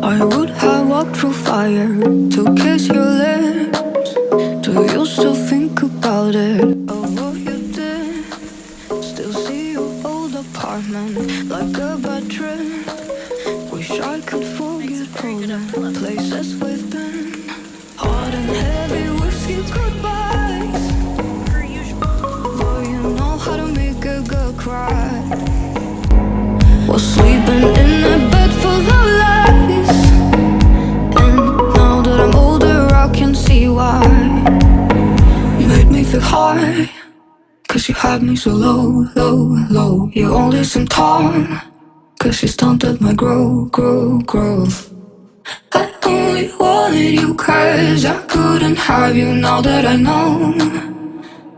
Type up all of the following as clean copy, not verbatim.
I would have walked through fire to kiss your lips. Do you still think about it? Of what you did? Still see your old apartment like a bad trip. Wish I could forget all the places we've been. Hot and heavy whiskey goodbyes. Boy, you know how to make a girl cry. Was sleeping in a bed full of lies. And now that I'm older I can see why. Made me feel high, cause you had me so low, low, low. You only seem tall, cause you stunted my growth. I only wanted you cause I couldn't have you. Now that I know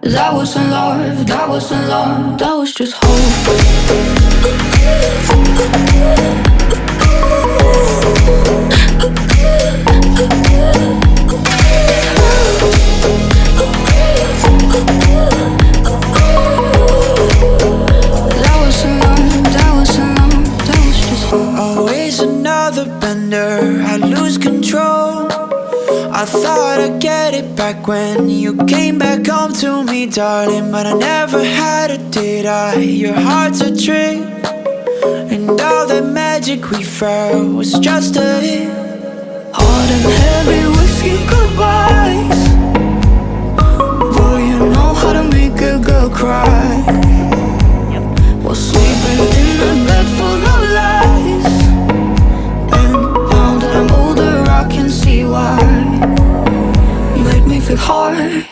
that wasn't love, that wasn't love, that was just hope. Always another bender, I lose control. I thought I'd get it back when you came back home to me, darling. But I never had it, did I? Your heart's a trick, and all the magic we felt was just a hit. Hot and heavy whiskey goodbyes. Boy, you know how to make make a girl cry. Was sleeping in a bed full of lies. And now that I'm older I can see why. Made me feel high,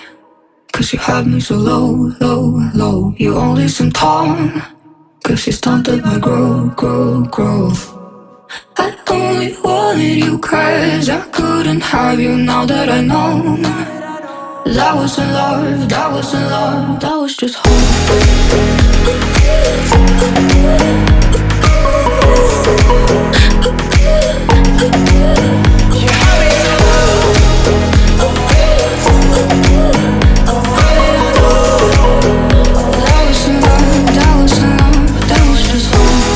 cause you had me so low, low, low. You only seem tall, cause you stunted my growth. I only wanted you cause I couldn't have you. Now that I know that wasn't love, that wasn't love, that was just hope. That wasn't love, that wasn't love, that was just hope.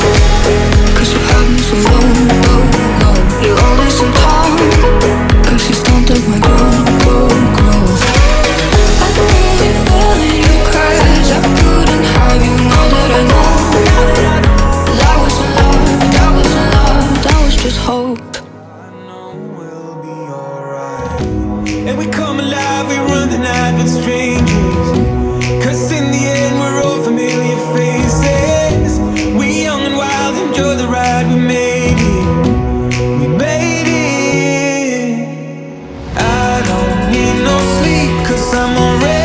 Cause you had me so low, low, low. You always seem tall, cause you stunted my growth. I only wanted you cause I couldn't have you. Now that I know that wasn't love, that wasn't love, that was just hope. We'll be alright. And we come alive, we run the night with strangers. Cause in the end we're all familiar faces. We young and wild, enjoy the ride, we made it. We made it. I don't need no sleep, cause I'm already